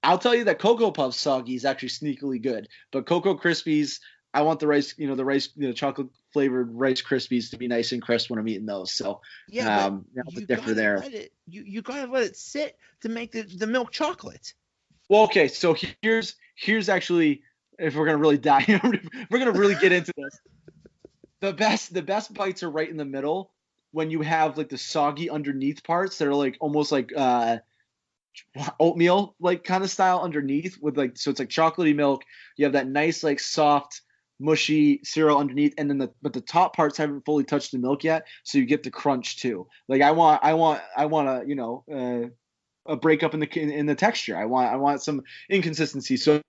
I'll tell you that Cocoa Puffs soggy is actually sneakily good, but Cocoa Krispies, I want the rice, the rice, chocolate flavored Rice Krispies to be nice and crisp when I'm eating those. So, Yeah, but the you differ gotta there. let it. You gotta let it sit to make the milk chocolate. Well, okay, so here's actually, if we're gonna really dive, we're gonna really get into this. The best bites are right in the middle when you have like the soggy underneath parts that are like almost like oatmeal like kind of style underneath with like, so it's like chocolatey milk. You have that nice like soft mushy cereal underneath, and then but the top parts haven't fully touched the milk yet, so you get the crunch too. Like I want a breakup in the texture. I want some inconsistency. So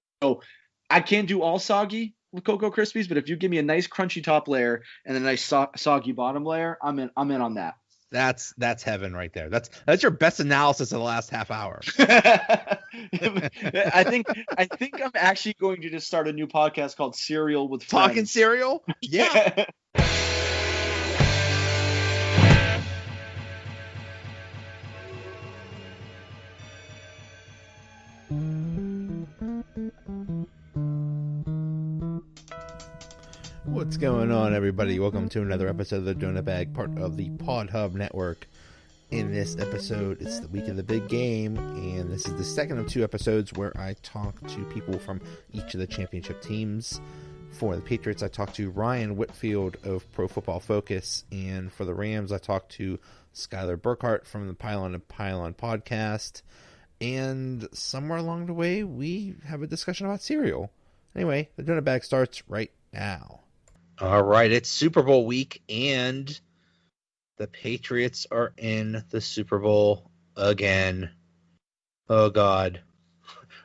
I can't do all soggy with Cocoa Krispies, but if you give me a nice crunchy top layer and a nice soggy bottom layer, I'm in on that. That's heaven right there. That's your best analysis of the last half hour. I think I'm actually going to just start a new podcast called Cereal with Friends. Talking cereal? Yeah. What's going on, everybody? Welcome to another episode of the Donut Bag, part of the Pod Hub Network. In this episode, it's the week of the big game, and this is the second of two episodes where I talk to people from each of the championship teams. For the Patriots, I talked to Ryan Whitfield of Pro Football Focus, and for the Rams, I talked to Skyler Burkardt from the Pylon and Pylon podcast. And somewhere along the way, we have a discussion about cereal. Anyway, the Donut Bag starts right now. All right, it's Super Bowl week, and the Patriots are in the Super Bowl again. Oh, God.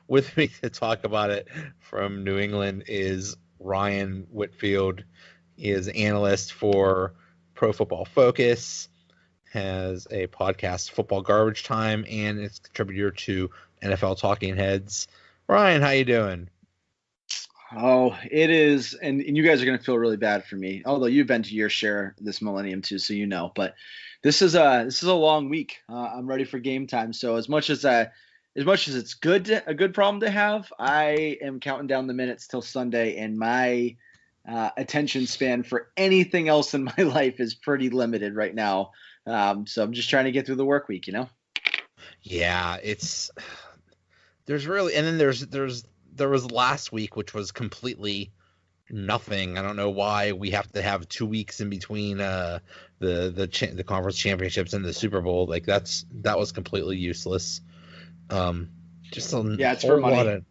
With me to talk about it from New England is Ryan Whitfield. He is analyst for Pro Football Focus, has a podcast, Football Garbage Time, and is a contributor to NFL Talking Heads. Ryan, how you doing? Oh, it is, and you guys are going to feel really bad for me, although you've been to your share this millennium too, so you know. But this is a long week. I'm ready for game time. So as much as it's a good problem to have, I am counting down the minutes till Sunday, and my attention span for anything else in my life is pretty limited right now. So I'm just trying to get through the work week, Yeah, there's really, and then there was last week, which was completely nothing. I don't know why we have to have 2 weeks in between the conference championships and the Super Bowl. Like that was completely useless. Just a it's for money.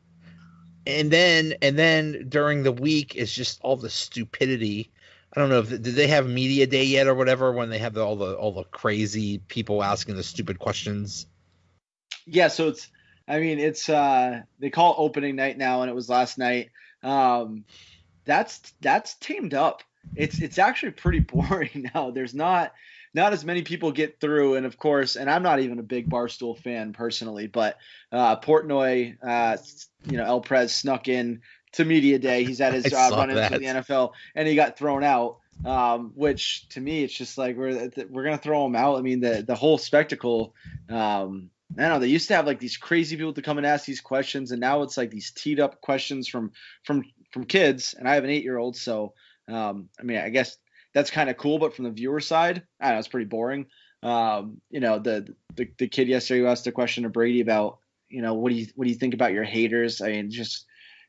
And then during the week is just all the stupidity. I don't know did they have media day yet or whatever when they have all the crazy people asking the stupid questions. Yeah, so it's they call it opening night now, and it was last night. That's tamed up. It's actually pretty boring now. There's not as many people get through, and of course, and I'm not even a big Barstool fan personally, but Portnoy, El Prez snuck in to media day. He's at his run-ins with the NFL, and he got thrown out. Which to me, it's just like we're gonna throw him out. I mean, the whole spectacle. I don't know. They used to have like these crazy people to come and ask these questions, and now it's like these teed up questions from kids. And I have an 8-year-old, so I guess that's kind of cool. But from the viewer side, I don't know, it's pretty boring. The kid yesterday who asked a question to Brady about, what do you think about your haters? I mean, just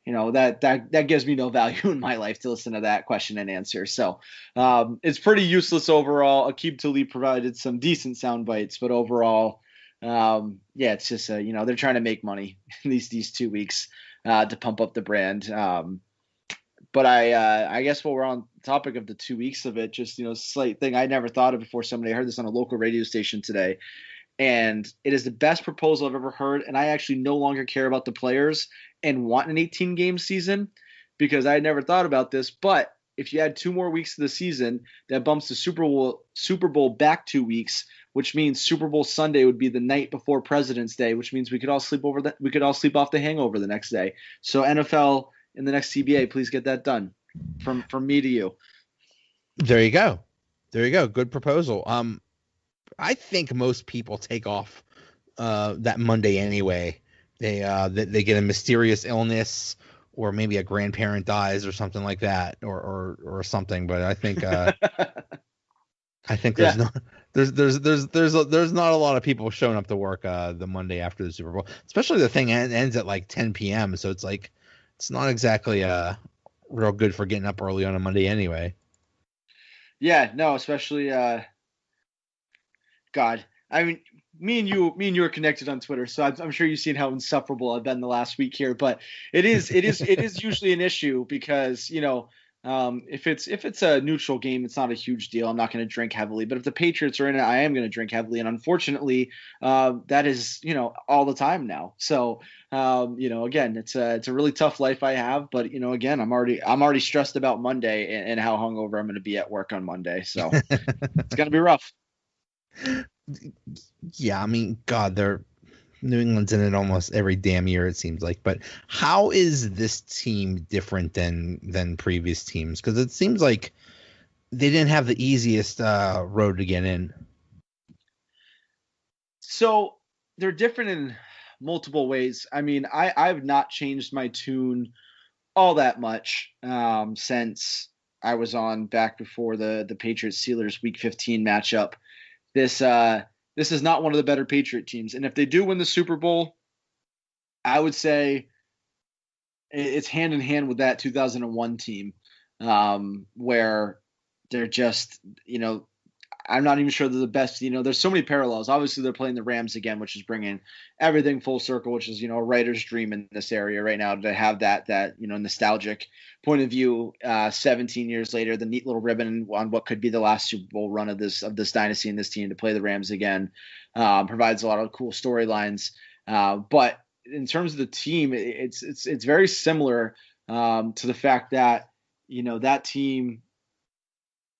that gives me no value in my life to listen to that question and answer. So it's pretty useless overall. Aqib Talib provided some decent sound bites, but overall. It's just they're trying to make money these 2 weeks to pump up the brand. But I guess while we're on the topic of the 2 weeks of it, just slight thing I never thought of before. I heard this on a local radio station today, and it is the best proposal I've ever heard. And I actually no longer care about the players and want an 18-game season because I had never thought about this. But if you add 2 more weeks to the season, that bumps the Super Bowl back 2 weeks, which means Super Bowl Sunday would be the night before President's Day, which means we could all sleep off the hangover the next day. So NFL in the next CBA, please get that done. From me to you. There you go. Good proposal. I think most people take off that Monday anyway they get a mysterious illness, or maybe a grandparent dies or something like that, or something. But I think there's Yeah. no there's not a lot of people showing up to work the Monday after the Super Bowl, especially the thing ends at like 10 p.m. So it's like it's not exactly real good for getting up early on a Monday anyway. Yeah, no, especially God. I mean, me and you are connected on Twitter, so I'm sure you've seen how insufferable I've been the last week here. But it is usually an issue because if it's a neutral game, it's not a huge deal. I'm not going to drink heavily. But if the Patriots are in it, I am going to drink heavily, and unfortunately, that is all the time now. So again, it's a really tough life I have. But again, I'm already stressed about Monday and how hungover I'm going to be at work on Monday. So it's going to be rough. Yeah, I mean, God, they're New England's in it almost every damn year, it seems like. But how is this team different than previous teams? Because it seems like they didn't have the easiest road to get in. So they're different in multiple ways. I mean, I've not changed my tune all that much since I was on back before the Patriots Steelers Week 15 matchup. This is not one of the better Patriot teams, and if they do win the Super Bowl, I would say it's hand in hand with that 2001 team, where they're just I'm not even sure they're the best. There's so many parallels. Obviously, they're playing the Rams again, which is bringing everything full circle, which is a writer's dream in this area right now to have that nostalgic point of view. 17 years later, the neat little ribbon on what could be the last Super Bowl run of this dynasty and this team to play the Rams again provides a lot of cool storylines. But in terms of the team, it's very similar to the fact that that team.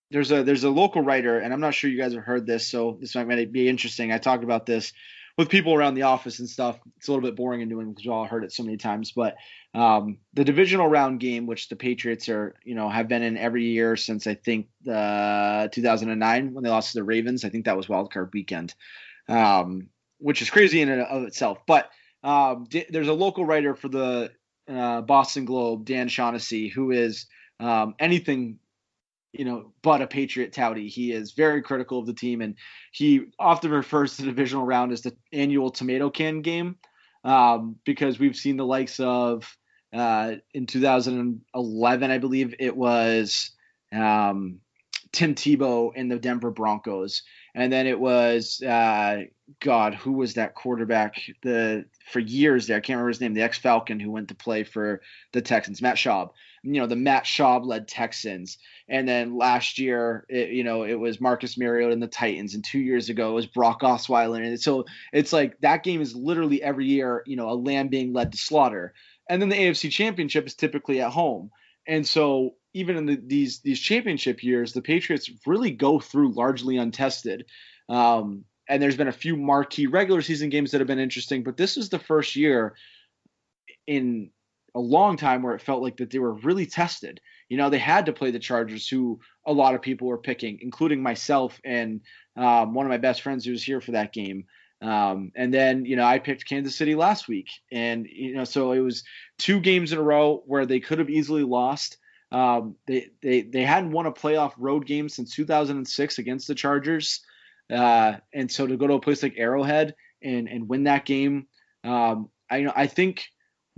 There's a local writer, and I'm not sure you guys have heard this, so this might be interesting. I talked about this with people around the office and stuff. It's a little bit boring in New England because you all heard it so many times. But the divisional round game, which the Patriots have been in every year since I think 2009 when they lost to the Ravens. I think that was Wild Card Weekend, which is crazy in and of itself. But there's a local writer for the Boston Globe, Dan Shaughnessy, who is anything but a Patriot touty. He is very critical of the team, and he often refers to the divisional round as the annual tomato can game, because we've seen the likes of in 2011, I believe it was Tim Tebow in the Denver Broncos, and then it was God, who was that quarterback for years there? I can't remember his name. The ex-Falcon who went to play for the Texans, Matt Schaub. The Matt Schaub-led Texans. And then last year, it was Marcus Mariota and the Titans. And 2 years ago, it was Brock Osweiler. And so it's like that game is literally every year, a lamb being led to slaughter. And then the AFC Championship is typically at home. And so even in these championship years, the Patriots really go through largely untested. And there's been a few marquee regular season games that have been interesting. But this is the first year in a long time where it felt like that they were really tested. They had to play the Chargers, who a lot of people were picking, including myself and one of my best friends who was here for that game. And then, I picked Kansas City last week. And, so it was 2 games in a row where they could have easily lost. They hadn't won a playoff road game since 2006 against the Chargers. And so to go to a place like Arrowhead and win that game, I think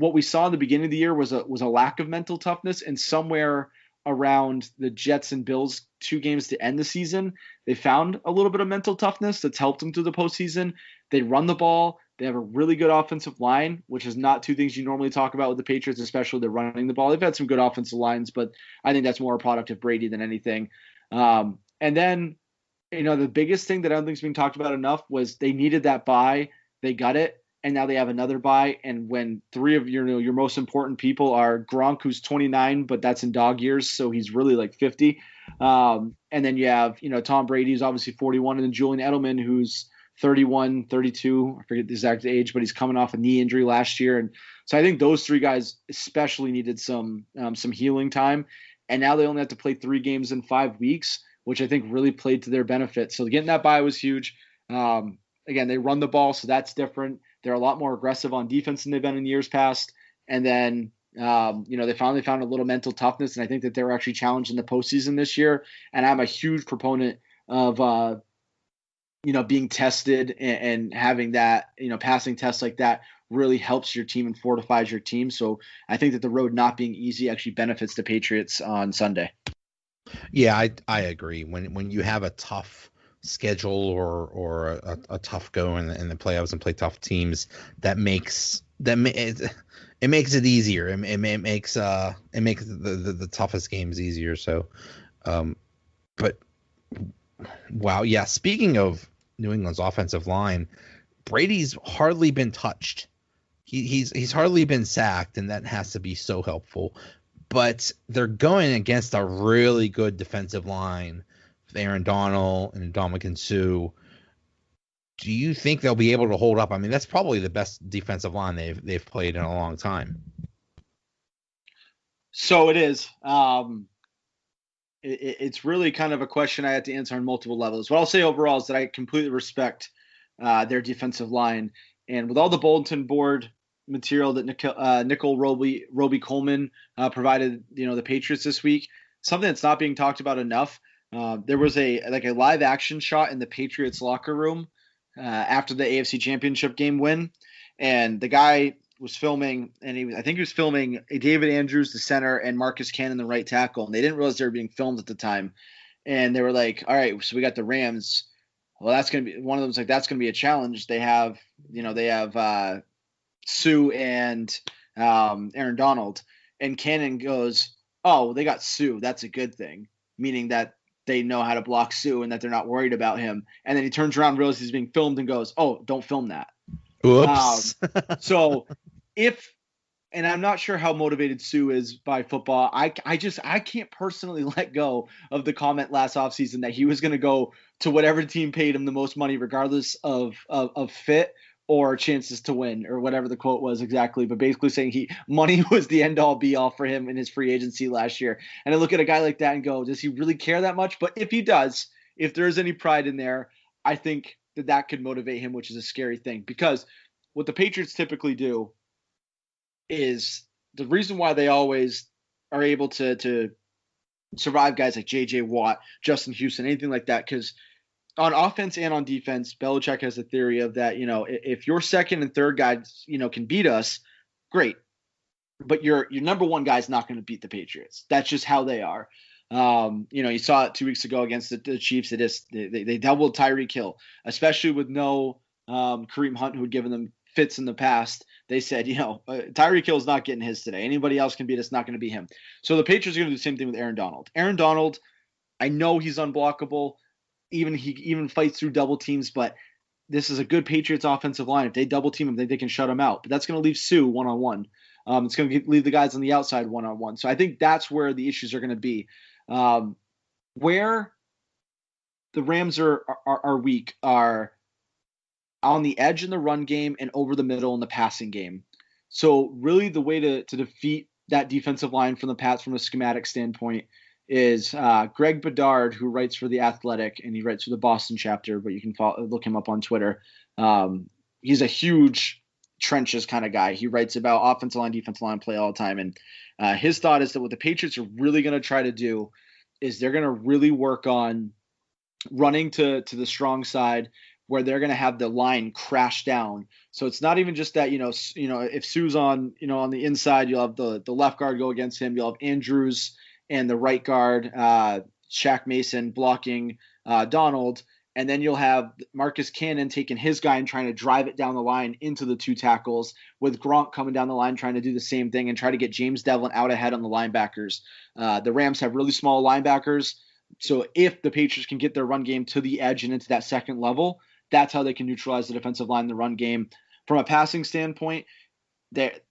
what we saw in the beginning of the year was a lack of mental toughness, and somewhere around the Jets and Bills 2 games to end the season, they found a little bit of mental toughness that's helped them through the postseason. They run the ball. They have a really good offensive line, which is not 2 things you normally talk about with the Patriots, especially they're running the ball. They've had some good offensive lines, but I think that's more a product of Brady than anything. And then, the biggest thing that I don't think is being talked about enough was they needed that bye. They got it. And now they have another bye. And when 3 of your most important people are Gronk, who's 29, but that's in dog years, so he's really like 50. And then you have, Tom Brady, who's obviously 41, and then Julian Edelman, who's 31, 32. I forget the exact age, but he's coming off a knee injury last year. And so I think those 3 guys especially needed some healing time. And now they only have to play 3 games in 5 weeks, which I think really played to their benefit. So getting that bye was huge. Again, they run the ball, so that's different. They're a lot more aggressive on defense than they've been in years past. And then, they finally found a little mental toughness, and I think that they were actually challenged in the postseason this year. And I'm a huge proponent of, being tested and having that, passing tests like that really helps your team and fortifies your team. So I think that the road not being easy actually benefits the Patriots on Sunday. Yeah, I agree. When you have a tough schedule or a tough go in the playoffs and play tough teams, it makes it easier. It makes the toughest games easier. So, but wow, yeah. Speaking of New England's offensive line, Brady's hardly been touched. He's hardly been sacked, and that has to be so helpful. But they're going against a really good defensive line with Aaron Donald and Ndamukong Suh. Do you think they'll be able to hold up? I mean, that's probably the best defensive line they've played in a long time. So it is. It's really kind of a question I have to answer on multiple levels. What I'll say overall is that I completely respect their defensive line. And with all the bulletin board material that Nickel Roby Coleman provided, the Patriots this week, something that's not being talked about enough. There was a live action shot in the Patriots locker room after the AFC Championship game win, and the guy was filming, and I think he was filming David Andrews, the center, and Marcus Cannon, the right tackle, and they didn't realize they were being filmed at the time, and they were like, "All right, so we got the Rams. Well, that's going to be one of them's like that's going to be a challenge. They have Suh and Aaron Donald," and Cannon goes, "Oh, well, they got Suh. That's a good thing," meaning that they know how to block Suh and that they're not worried about him. And then he turns around, realizes he's being filmed, and goes, "Oh, don't film that." Oops. So and I'm not sure how motivated Suh is by football. I can't personally let go of the comment last offseason that he was going to go to whatever team paid him the most money, regardless of fit or chances to win, or whatever the quote was exactly, but basically saying money was the end all be all for him in his free agency last year. And I look at a guy like that and go, does he really care that much? But if he does, if there's any pride in there, I think that could motivate him, which is a scary thing, because what the Patriots typically do is the reason why they always are able to survive guys like J.J. Watt, Justin Houston, anything like that, because on offense and on defense, Belichick has a theory of that, if your second and third guys, can beat us, great. But your number one guy is not going to beat the Patriots. That's just how they are. You saw it 2 weeks ago against the Chiefs. They doubled Tyreek Hill, especially with no Kareem Hunt, who had given them fits in the past. They said, Tyreek Hill is not getting his today. Anybody else can beat us, not going to be him. So the Patriots are going to do the same thing with Aaron Donald. Aaron Donald, I know he's unblockable. He even fights through double teams, but this is a good Patriots offensive line. If they double team him, they can shut him out. But that's going to leave Suh one-on-one. It's going to leave the guys on the outside one-on-one. So I think that's where the issues are going to be. Where the Rams are weak are on the edge in the run game and over the middle in the passing game. So really the way to defeat that defensive line from the Pats from a schematic standpoint is Greg Bedard, who writes for The Athletic, and he writes for the Boston chapter, but you can look him up on Twitter. He's a huge trenches kind of guy. He writes about offensive line, defensive line play all the time. And his thought is that what the Patriots are really going to try to do is they're going to really work on running to the strong side, where they're going to have the line crash down. So it's not even just that, if Suh's on the inside, you'll have the left guard go against him. You'll have Andrews and the right guard, Shaq Mason, blocking Donald. And then you'll have Marcus Cannon taking his guy and trying to drive it down the line into the two tackles, with Gronk coming down the line trying to do the same thing and try to get James Devlin out ahead on the linebackers. The Rams have really small linebackers. So if the Patriots can get their run game to the edge and into that second level, that's how they can neutralize the defensive line in the run game. From a passing standpoint, it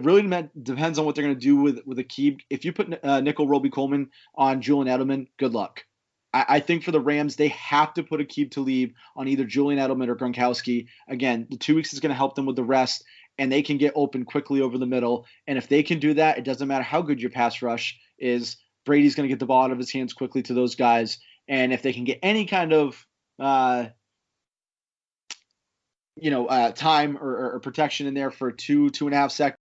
really depends on what they're going to do with Aqib. If you put Nickel Roby Coleman on Julian Edelman, good luck. I think for the Rams, they have to put Aqib Talib on either Julian Edelman or Gronkowski. Again, the 2 weeks is going to help them with the rest, and they can get open quickly over the middle. And if they can do that, it doesn't matter how good your pass rush is. Brady's going to get the ball out of his hands quickly to those guys. And if they can get any kind of time or protection in there for 2.5 seconds.